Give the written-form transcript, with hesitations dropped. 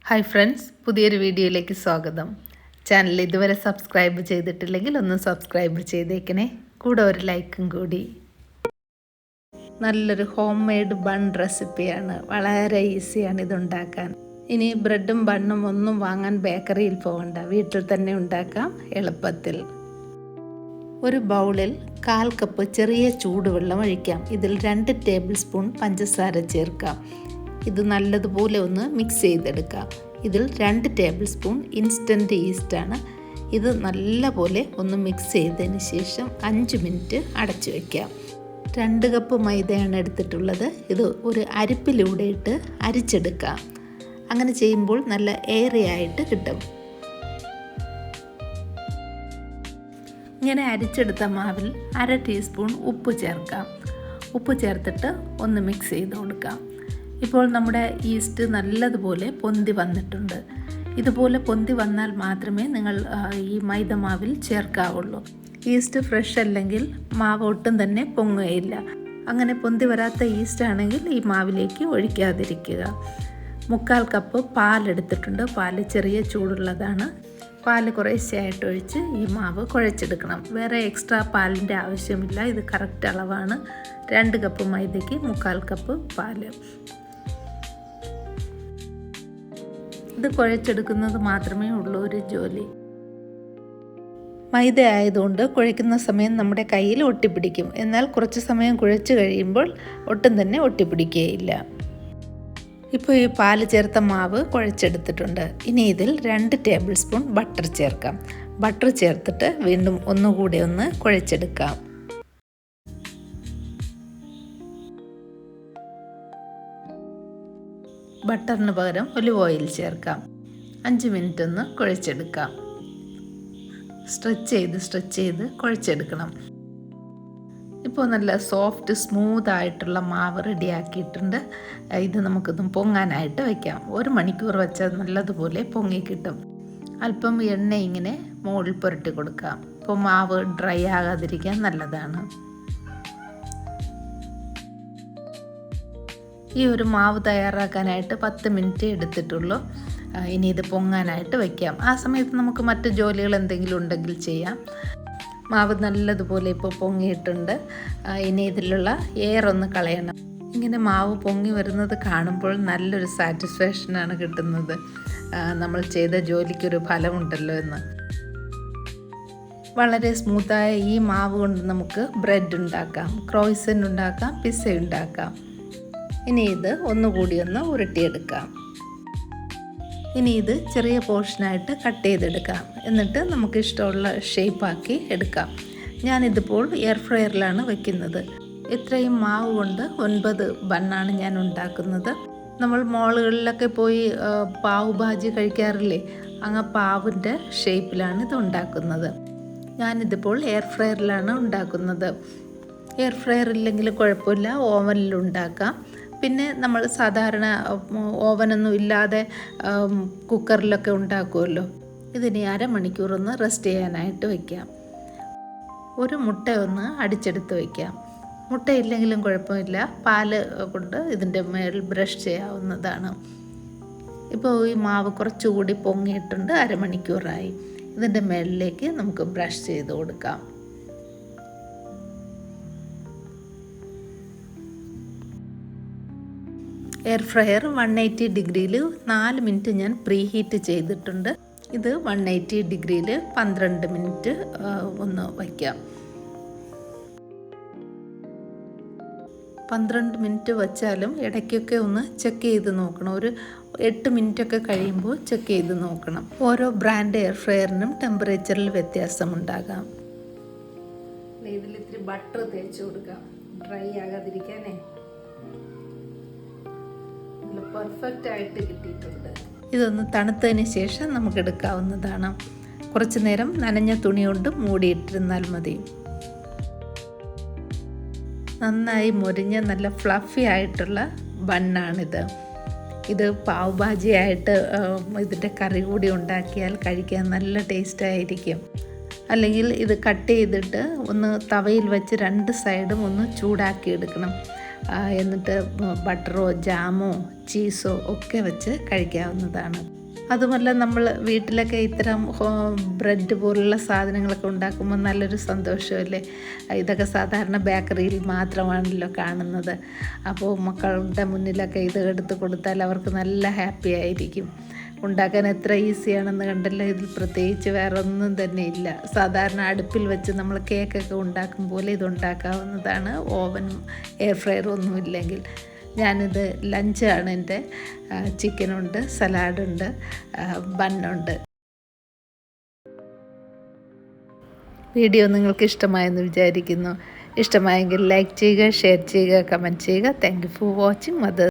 Hi friends, പുതിയൊരു വീഡിയോയിലേക്ക് സ്വാഗതം. ചാനൽ ഇതുവരെ സബ്സ്ക്രൈബ് ചെയ്തിട്ടില്ലെങ്കിൽ ഒന്ന് സബ്സ്ക്രൈബ് ചെയ്തേക്കണേ, കൂടെ ഒരു ലൈക്കും കൂടി. നല്ലൊരു ഹോം മെയ്ഡ് ബൺ റെസിപ്പിയാണ്, വളരെ ഈസിയാണ് ഇതുണ്ടാക്കാൻ. ഇനി ബ്രെഡും ബണ്ണും ഒന്നും വാങ്ങാൻ ബേക്കറിയിൽ പോകണ്ട, വീട്ടിൽ തന്നെ ഉണ്ടാക്കാം എളുപ്പത്തിൽ. ഒരു ബൗളിൽ 1/4 കപ്പ് ചെറിയ ചൂടുവെള്ളം ഒഴിക്കാം. ഇതിൽ 2 ടേബിൾ സ്പൂൺ പഞ്ചസാര ചേർക്കാം. ഇത് നല്ലതുപോലെ ഒന്ന് മിക്സ് ചെയ്തെടുക്കാം. ഇതിൽ 2 ടേബിൾ സ്പൂൺ ഇൻസ്റ്റൻറ്റ് ഈസ്റ്റാണ്. ഇത് നല്ലപോലെ ഒന്ന് മിക്സ് ചെയ്തതിന് ശേഷം 5 മിനിറ്റ് അടച്ചു വയ്ക്കാം. 2 കപ്പ് മൈദയാണ് എടുത്തിട്ടുള്ളത്. ഇത് ഒരു അരിപ്പിലൂടെ ഇട്ട് അരിച്ചെടുക്കാം. അങ്ങനെ ചെയ്യുമ്പോൾ നല്ല എയറി ആയിട്ട് കിട്ടും. ഇങ്ങനെ അരിച്ചെടുത്ത മാവിൽ 1/2 ടീസ്പൂൺ ഉപ്പ് ചേർക്കാം. ഉപ്പ് ചേർത്തിട്ട് ഒന്ന് മിക്സ് ചെയ്ത് കൊടുക്കാം. ഇപ്പോൾ നമ്മുടെ ഈസ്റ്റ് നല്ലതുപോലെ പൊന്തി വന്നിട്ടുണ്ട്. ഇതുപോലെ പൊന്തി വന്നാൽ മാത്രമേ നിങ്ങൾ ഈ മൈദ മാവിൽ ചേർക്കാവുള്ളൂ. ഈസ്റ്റ് ഫ്രഷ് അല്ലെങ്കിൽ മാവ് ഒട്ടും തന്നെ പൊങ്ങുകയില്ല. അങ്ങനെ പൊന്തി വരാത്ത ഈസ്റ്റ് ആണെങ്കിൽ ഈ മാവിലേക്ക് ഒഴിക്കാതിരിക്കുക. 1/4 കപ്പ് പാലെടുത്തിട്ടുണ്ട്. പാല് ചെറിയ ചൂടുള്ളതാണ്. പാല് കുറേശ്ശെയായിട്ട് ഒഴിച്ച് ഈ മാവ് കുഴച്ചെടുക്കണം. വേറെ എക്സ്ട്രാ പാലിൻ്റെ ആവശ്യമില്ല. ഇത് കറക്റ്റ് അളവാണ്. 2 കപ്പ് മൈദയ്ക്ക് 1/4 കപ്പ് പാല്. ഇത് കുഴച്ചെടുക്കുന്നത് മാത്രമേ ഉള്ളൂ ഒരു ജോലി. മൈദ ആയതുകൊണ്ട് കുഴയ്ക്കുന്ന സമയം നമ്മുടെ കയ്യിൽ ഒട്ടിപ്പിടിക്കും. എന്നാൽ കുറച്ച് സമയം കുഴച്ച് കഴിയുമ്പോൾ ഒട്ടും തന്നെ ഒട്ടിപ്പിടിക്കുകയില്ല. ഇപ്പോൾ ഈ പാല് ചേർത്ത മാവ് കുഴച്ചെടുത്തിട്ടുണ്ട്. ഇനി ഇതിൽ 2 ടേബിൾ സ്പൂൺ ബട്ടർ ചേർക്കാം. ബട്ടർ ചേർത്തിട്ട് വീണ്ടും ഒന്നുകൂടി ഒന്ന് കുഴച്ചെടുക്കാം. ബട്ടറിന് പകരം ഒലിവ് ഓയിൽ ചേർക്കാം. 5 മിനിറ്റ് ഒന്ന് കുഴച്ചെടുക്കാം. സ്ട്രെച്ച് ചെയ്ത് കുഴച്ചെടുക്കണം. ഇപ്പോൾ നല്ല സോഫ്റ്റ് സ്മൂത്ത് ആയിട്ടുള്ള മാവ് റെഡിയാക്കിയിട്ടുണ്ട്. ഇത് നമുക്കൊന്നും പൊങ്ങാനായിട്ട് വയ്ക്കാം. 1 മണിക്കൂർ വെച്ചാൽ നല്ലതുപോലെ പൊങ്ങി കിട്ടും. അല്പം എണ്ണ ഇങ്ങനെ മുകളിൽ പുരട്ടി കൊടുക്കാം. അപ്പോൾ മാവ് ഡ്രൈ ആകാതിരിക്കാൻ നല്ലതാണ്. ഈ ഒരു മാവ് തയ്യാറാക്കാനായിട്ട് 10 മിനിറ്റ് എടുത്തിട്ടുള്ളൂ. ഇനി ഇത് പൊങ്ങാനായിട്ട് വയ്ക്കാം. ആ സമയത്ത് നമുക്ക് മറ്റ് ജോലികൾ എന്തെങ്കിലും ഉണ്ടെങ്കിൽ ചെയ്യാം. മാവ് നല്ലതുപോലെ ഇപ്പോൾ പൊങ്ങിയിട്ടുണ്ട്. ഇനി ഇതിലുള്ള എയർ ഒന്ന് കളയണം. ഇങ്ങനെ മാവ് പൊങ്ങി വരുന്നത് കാണുമ്പോൾ നല്ലൊരു സാറ്റിസ്ഫാക്ഷനാണ് കിട്ടുന്നത്. നമ്മൾ ചെയ്ത ജോലിക്കൊരു ഫലമുണ്ടല്ലോ എന്ന്. വളരെ സ്മൂത്തായ ഈ മാവ് കൊണ്ട് നമുക്ക് ബ്രെഡ് ഉണ്ടാക്കാം, ക്രോയിസൻ്റ് ഉണ്ടാക്കാം, പിസ്സ ഉണ്ടാക്കാം. ഇനി ഇത് ഒന്നുകൂടി ഒന്ന് ഉരുട്ടിയെടുക്കാം. ഇനി ഇത് ചെറിയ പോർഷനായിട്ട് കട്ട് ചെയ്തെടുക്കാം. എന്നിട്ട് നമുക്ക് ഇഷ്ടമുള്ള ഷേപ്പാക്കി എടുക്കാം. ഞാനിതിപ്പോൾ എയർ ഫ്രയറിലാണ് വയ്ക്കുന്നത്. ഇത്രയും മാവ് കൊണ്ട് 9 ബണ്ണാണ് ഞാൻ ഉണ്ടാക്കുന്നത്. നമ്മൾ മോളുകളിലൊക്കെ പോയി പാവ് ഭാജി കഴിക്കാറില്ലേ, അങ്ങ് പാവിൻ്റെ ഷേപ്പിലാണ് ഇത് ഉണ്ടാക്കുന്നത്. ഞാനിതിപ്പോൾ എയർ ഫ്രയറിലാണ് ഉണ്ടാക്കുന്നത്. എയർ ഫ്രയർ ഇല്ലെങ്കിൽ കുഴപ്പമില്ല, ഓവനിൽ ഉണ്ടാക്കാം. പിന്നെ നമ്മൾ സാധാരണ ഓവനൊന്നും ഇല്ലാതെ കുക്കറിലൊക്കെ ഉണ്ടാക്കുമല്ലോ. ഇതിനി 1/2 മണിക്കൂർ ഒന്ന് റെസ്റ്റ് ചെയ്യാനായിട്ട് വയ്ക്കാം. ഒരു മുട്ട ഒന്ന് അടിച്ചെടുത്ത് വയ്ക്കാം. മുട്ടയില്ലെങ്കിലും കുഴപ്പമില്ല, പാല് കൊണ്ട് ഇതിൻ്റെ മേൽ ബ്രഷ് ചെയ്യാവുന്നതാണ്. ഇപ്പോൾ ഈ മാവ് കുറച്ചുകൂടി പൊങ്ങിയിട്ടുണ്ട്. 1/2 മണിക്കൂറായി. ഇതിൻ്റെ മേളിലേക്ക് നമുക്ക് ബ്രഷ് ചെയ്ത് കൊടുക്കാം. എയർ ഫ്രയർ 180 ഡിഗ്രിയിൽ 4 മിനിറ്റ് ഞാൻ പ്രീ ഹീറ്റ് ചെയ്തിട്ടുണ്ട്. ഇത് 180 ഡിഗ്രിയിൽ 12 മിനിറ്റ് ഒന്ന് വയ്ക്കാം. 12 മിനിറ്റ് വച്ചാലും ഇടയ്ക്കൊക്കെ ഒന്ന് ചെക്ക് ചെയ്ത് നോക്കണം. ഒരു 8 മിനിറ്റൊക്കെ കഴിയുമ്പോൾ ചെക്ക് ചെയ്ത് നോക്കണം. ഓരോ ബ്രാൻഡ് എയർ ഫ്രയറിനും ടെമ്പറേച്ചറിൽ വ്യത്യാസമുണ്ടാകാം. ഇതിൽ ഇത്തിരി ബട്ടർ തേച്ച് കൊടുക്കാം, ഡ്രൈ ആകാതിരിക്കാനേ. പെർഫെക്റ്റ് ആയിട്ട് കിട്ടിയിട്ടുണ്ട്. ഇതൊന്ന് തണുത്തതിന് ശേഷം നമുക്ക് എടുക്കാവുന്നതാണ്. കുറച്ച് നേരം നനഞ്ഞ തുണി കൊണ്ട് മൂടിയിട്ടിരുന്നാൽ മതി. നന്നായി മൊരിഞ്ഞ നല്ല ഫ്ലഫി ആയിട്ടുള്ള ബണ്ണാണിത്. ഇത് പാവ് ഭാജിയായിട്ട് ഇതിൻ്റെ കറി കൂടി ഉണ്ടാക്കിയാൽ കഴിക്കാൻ നല്ല ടേസ്റ്റായിരിക്കും. അല്ലെങ്കിൽ ഇത് കട്ട് ചെയ്തിട്ട് ഒന്ന് തവയിൽ വെച്ച് 2 സൈഡും ഒന്ന് ചൂടാക്കി എടുക്കണം. എന്നിട്ട് ബട്ടറോ ജാമോ ചീസോ ഒക്കെ വെച്ച് കഴിക്കാവുന്നതാണ്. അതുമല്ല നമ്മൾ വീട്ടിലൊക്കെ ഇത്തരം ബ്രെഡ് പോലുള്ള സാധനങ്ങളൊക്കെ ഉണ്ടാക്കുമ്പോൾ നല്ലൊരു സന്തോഷമല്ലേ. ഇതൊക്കെ സാധാരണ ബേക്കറിയിൽ മാത്രമാണല്ലോ കാണുന്നത്. അപ്പോൾ മക്കളുടെ മുന്നിലൊക്കെ ഇത് എടുത്ത് കൊടുത്താൽ അവർക്ക് നല്ല ഹാപ്പി ആയിരിക്കും. ഉണ്ടാക്കാൻ എത്ര ഈസിയാണെന്ന് കണ്ടല്ലോ. ഇതിൽ പ്രത്യേകിച്ച് വേറെ ഒന്നും തന്നെ ഇല്ല. സാധാരണ അടുപ്പിൽ വെച്ച് നമ്മൾ കേക്കൊക്കെ ഉണ്ടാക്കും പോലെ ഇത് ഉണ്ടാക്കാവുന്നതാണ്, ഓവനും എയർ ഫ്രയറും ഒന്നും ഇല്ലെങ്കിൽ. ഞാനിത് ലഞ്ചാണ്. എൻ്റെ ചിക്കനുണ്ട്, സലാഡുണ്ട്, ബണ്ണുണ്ട്. വീഡിയോ നിങ്ങൾക്ക് ഇഷ്ടമായെന്ന് വിചാരിക്കുന്നു. ഇഷ്ടമായെങ്കിൽ ലൈക്ക് ചെയ്യുക, ഷെയർ ചെയ്യുക, കമൻറ്റ് ചെയ്യുക. Thank you for watching mother.